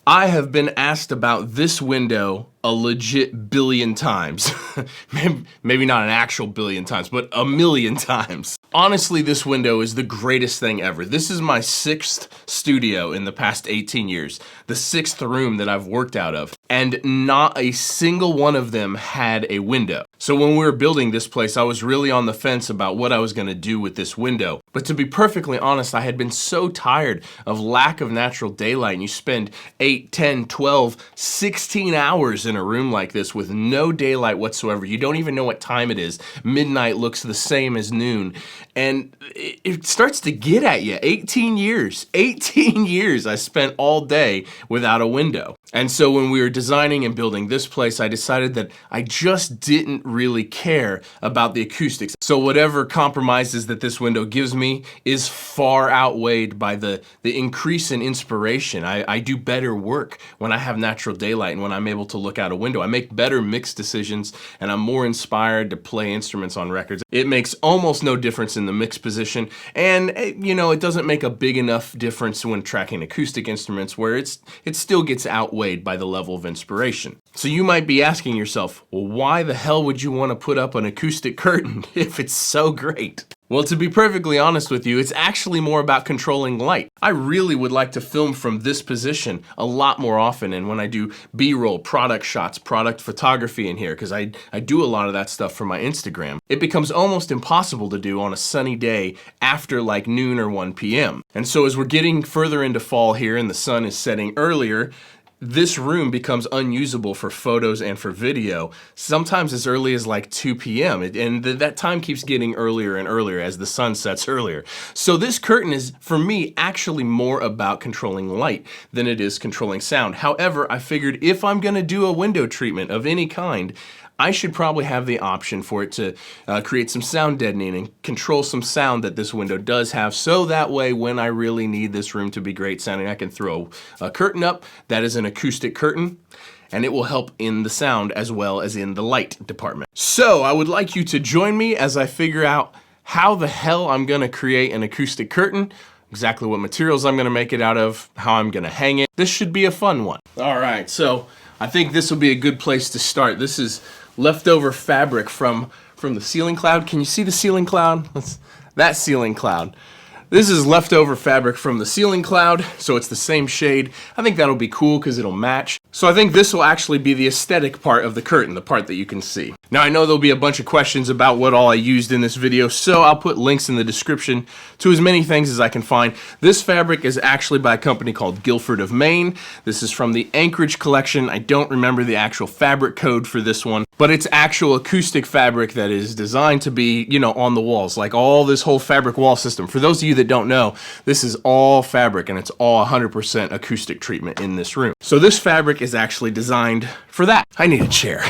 I have been asked about this window a legit billion times. Maybe not an actual billion times, but a million times. Honestly, this window is the greatest thing ever. This is my 6th studio in the past 18 years, the 6th room that I've worked out of, and not a single one of them had a window. So when we were building this place, I was really on the fence about what I was gonna do with this window. But to be perfectly honest, I had been so tired of lack of natural daylight, and you spend 8, 10, 12, 16 hours in a room like this with no daylight whatsoever. You don't even know what time it is. Midnight looks the same as noon. And it starts to get at you. 18 years I spent all day without a window. And so when we were designing and building this place, I decided that I just didn't really care about the acoustics. So whatever compromises that this window gives me is far outweighed by the increase in inspiration. I do better work when I have natural daylight and when I'm able to look out a window. I make better mix decisions and I'm more inspired to play instruments on records. It makes almost no difference in the mix position, and it doesn't make a big enough difference when tracking acoustic instruments where it still gets outweighed by the level of inspiration. So you might be asking yourself, well, why the hell would you want to put up an acoustic curtain if it's so great? Well, to be perfectly honest with you, it's actually more about controlling light. I really would like to film from this position a lot more often, and when I do B-roll, product shots, product photography in here, because I do a lot of that stuff for my Instagram, it becomes almost impossible to do on a sunny day after like noon or 1 p.m. And so as we're getting further into fall here and the sun is setting earlier, this room becomes unusable for photos and for video, sometimes as early as like 2 p.m. And that time keeps getting earlier and earlier as the sun sets earlier. So this curtain is, for me, actually more about controlling light than it is controlling sound. However, I figured if I'm gonna do a window treatment of any kind, I should probably have the option for it to create some sound deadening and control some sound that this window does have, so that way when I really need this room to be great sounding, I can throw a curtain up that is an acoustic curtain, and it will help in the sound as well as in the light department. So I would like you to join me as I figure out how the hell I'm gonna create an acoustic curtain, exactly what materials I'm gonna make it out of, how I'm gonna hang it. This should be a fun one. All right, so I think this will be a good place to start. This is leftover fabric from the ceiling cloud. Can you see the ceiling cloud? That ceiling cloud. This is leftover fabric from the ceiling cloud, so it's the same shade. I think that'll be cool because it'll match. So I think this will actually be the aesthetic part of the curtain, the part that you can see. Now I know there'll be a bunch of questions about what all I used in this video, so I'll put links in the description to as many things as I can find. This fabric is actually by a company called Guilford of Maine. This is from the Anchorage collection. I don't remember the actual fabric code for this one, but it's actual acoustic fabric that is designed to be, on the walls, like all this whole fabric wall system. For those of you that don't know, this is all fabric and it's all 100% acoustic treatment in this room. So this fabric is actually designed for that. I need a chair.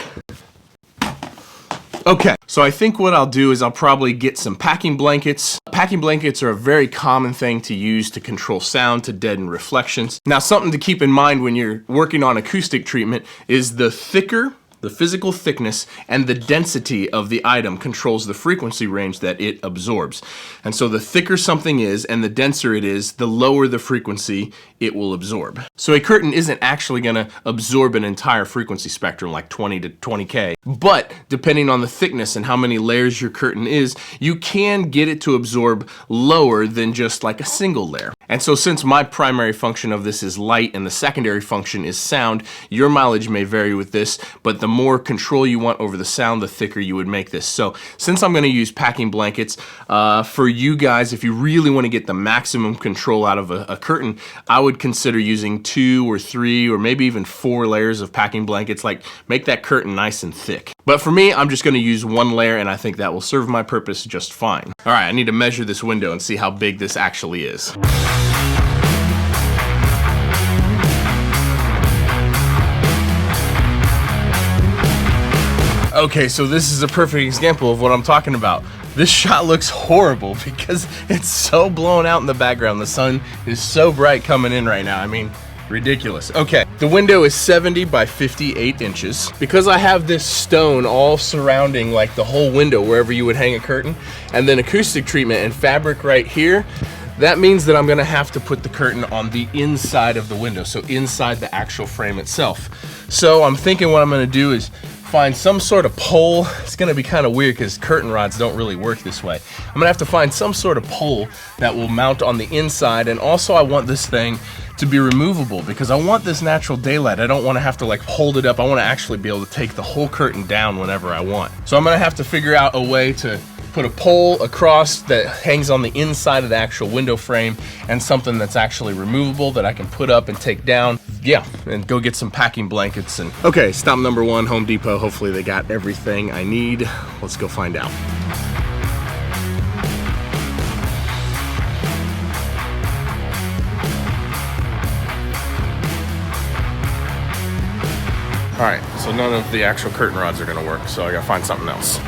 Okay, so I think what I'll do is I'll probably get some packing blankets. Packing blankets are a very common thing to use to control sound, to deaden reflections. Now, something to keep in mind when you're working on acoustic treatment is the physical thickness and the density of the item controls the frequency range that it absorbs. And so the thicker something is and the denser it is, the lower the frequency it will absorb. So a curtain isn't actually going to absorb an entire frequency spectrum like 20 to 20K, but depending on the thickness and how many layers your curtain is, you can get it to absorb lower than just like a single layer. And so since my primary function of this is light and the secondary function is sound, your mileage may vary with this, but the more control you want over the sound, the thicker you would make this. So since I'm going to use packing blankets, for you guys, if you really want to get the maximum control out of a curtain, I would consider using 2 or 3 or maybe even 4 layers of packing blankets, like make that curtain nice and thick. But for me, I'm just going to use 1 layer and I think that will serve my purpose just fine. All right, I need to measure this window and see how big this actually is. Okay, so this is a perfect example of what I'm talking about. This shot looks horrible because it's so blown out in the background. The sun is so bright coming in right now. I mean, ridiculous. Okay, the window is 70 by 58 inches. Because I have this stone all surrounding like the whole window wherever you would hang a curtain, and then acoustic treatment and fabric right here, that means that I'm gonna have to put the curtain on the inside of the window, so inside the actual frame itself. So I'm thinking what I'm gonna do is find some sort of pole. It's gonna be kind of weird because curtain rods don't really work this way. I'm gonna have to find some sort of pole that will mount on the inside, and also I want this thing to be removable because I want this natural daylight. I don't want to have to like hold it up. I want to actually be able to take the whole curtain down whenever I want. So I'm gonna have to figure out a way to put a pole across that hangs on the inside of the actual window frame, and something that's actually removable that I can put up and take down. Yeah, and go get some packing blankets. And okay, stop number 1, Home Depot. Hopefully they got everything I need. Let's go find out. All right, so none of the actual curtain rods are gonna work, so I gotta find something else.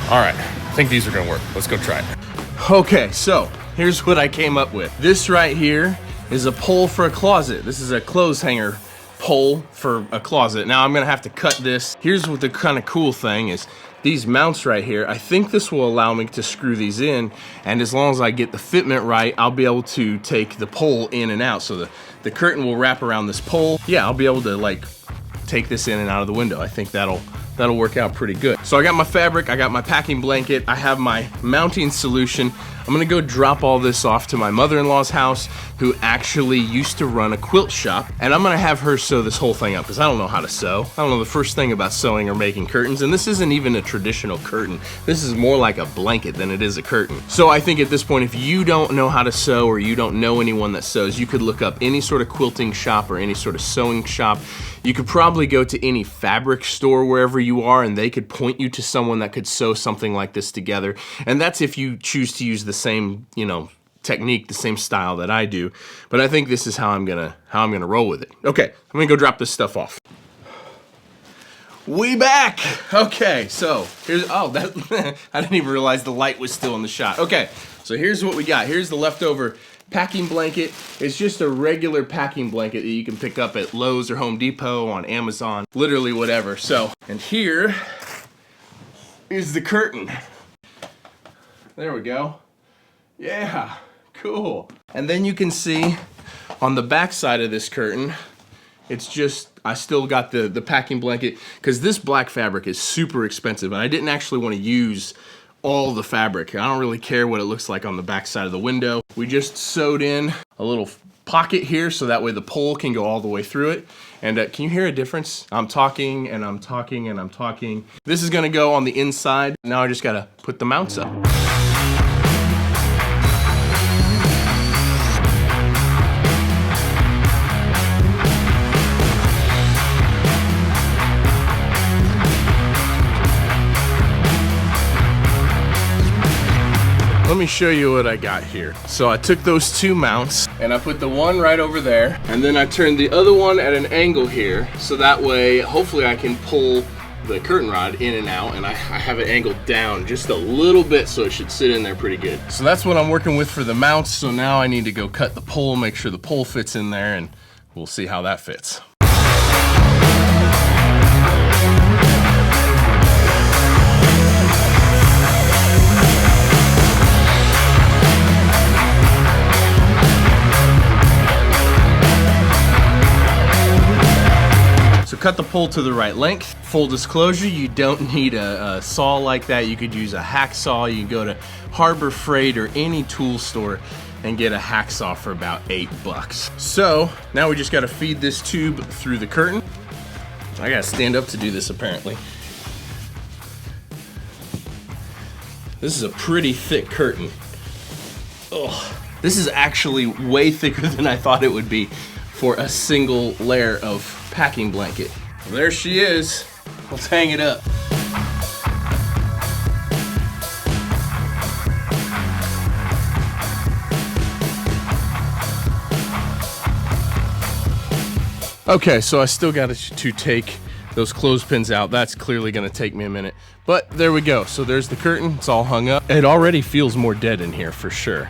All right, I think these are gonna work. Let's go try it. Okay, so here's what I came up with. This right here is a pole for a closet. This is a clothes hanger pole for a closet. Now I'm gonna have to cut this. Here's what the kind of cool thing is. These mounts right here, I think this will allow me to screw these in, and as long as I get the fitment right, I'll be able to take the pole in and out. So the curtain will wrap around this pole. Yeah, I'll be able to like take this in and out of the window. I think that'll work out pretty good. So I got my fabric, I got my packing blanket, I have my mounting solution. I'm gonna go drop all this off to my mother-in-law's house, who actually used to run a quilt shop, and I'm gonna have her sew this whole thing up because I don't know how to sew. I don't know the first thing about sewing or making curtains, and this isn't even a traditional curtain. This is more like a blanket than it is a curtain. So I think at this point, if you don't know how to sew or you don't know anyone that sews, you could look up any sort of quilting shop or any sort of sewing shop. You could probably go to any fabric store wherever you are, and they could point you to someone that could sew something like this together. And that's if you choose to use the same, you know, technique, the same style that I do. But I think this is how I'm gonna roll with it. Okay, I'm gonna go drop this stuff off. We back. Okay, so here's that I didn't even realize the light was still in the shot. Okay, so here's what we got. Here's the leftover packing blanket. It's just a regular packing blanket that you can pick up at Lowe's or Home Depot, on Amazon, literally whatever. So, and here is the curtain. There we go. Yeah, cool. And then you can see on the back side of this curtain, it's just, I still got the packing blanket, because this black fabric is super expensive, and I didn't actually want to use all the fabric. I don't really care what it looks like on the back side of the window. We just sewed in a little pocket here so that way the pole can go all the way through it. And can you hear a difference? I'm talking and I'm talking and I'm talking. This is gonna go on the inside. Now I just gotta put the mounts up. Let me show you what I got here. So I took those two mounts and I put the one right over there, and then I turned the other one at an angle here, so that way hopefully I can pull the curtain rod in and out, and I have it angled down just a little bit, so it should sit in there pretty good. So that's what I'm working with for the mounts. So now I need to go cut the pole, make sure the pole fits in there, and we'll see how that fits. Cut the pole to the right length. Full disclosure, you don't need a saw like that. You could use a hacksaw. You can go to Harbor Freight or any tool store and get a hacksaw for about $8. So now we just gotta feed this tube through the curtain. I gotta stand up to do this apparently. This is a pretty thick curtain. Ugh. This is actually way thicker than I thought it would be for a single layer of packing blanket. Well, there she is. Let's hang it up. Okay, so I still got to take those clothespins out. That's clearly gonna take me a minute, but there we go. So there's the curtain, it's all hung up. It already feels more dead in here for sure.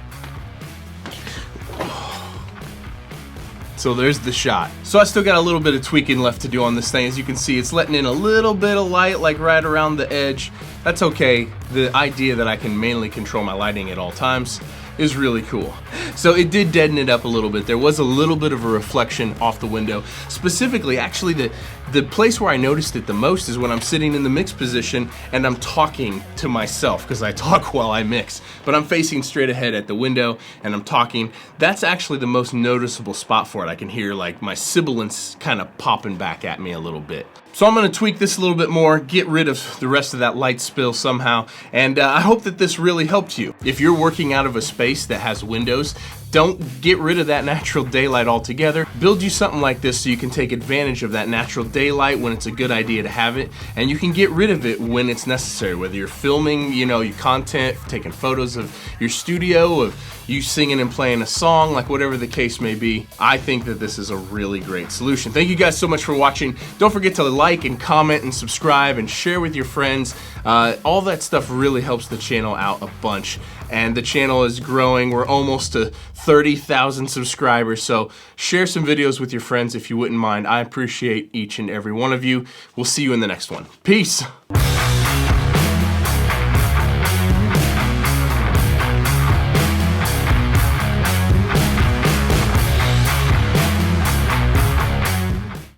So there's the shot. So I still got a little bit of tweaking left to do on this thing. As you can see, it's letting in a little bit of light, like right around the edge. That's okay. The idea that I can mainly control my lighting at all times is really cool. So it did deaden it up a little bit. There was a little bit of a reflection off the window. Specifically, actually the place where I noticed it the most is when I'm sitting in the mix position and I'm talking to myself, because I talk while I mix. But I'm facing straight ahead at the window and I'm talking. That's actually the most noticeable spot for it. I can hear like my sibilance kind of popping back at me a little bit. So I'm gonna tweak this a little bit more, get rid of the rest of that light spill somehow, and I hope that this really helped you. If you're working out of a space that has windows, don't get rid of that natural daylight altogether. Build you something like this so you can take advantage of that natural daylight when it's a good idea to have it, and you can get rid of it when it's necessary, whether you're filming, you know, your content, taking photos of your studio, of you singing and playing a song, like whatever the case may be. I think that this is a really great solution. Thank you guys so much for watching. Don't forget to like and comment and subscribe and share with your friends. All that stuff really helps the channel out a bunch. And the channel is growing. We're almost to 30,000 subscribers. So share some videos with your friends if you wouldn't mind. I appreciate each and every one of you. We'll see you in the next one. Peace.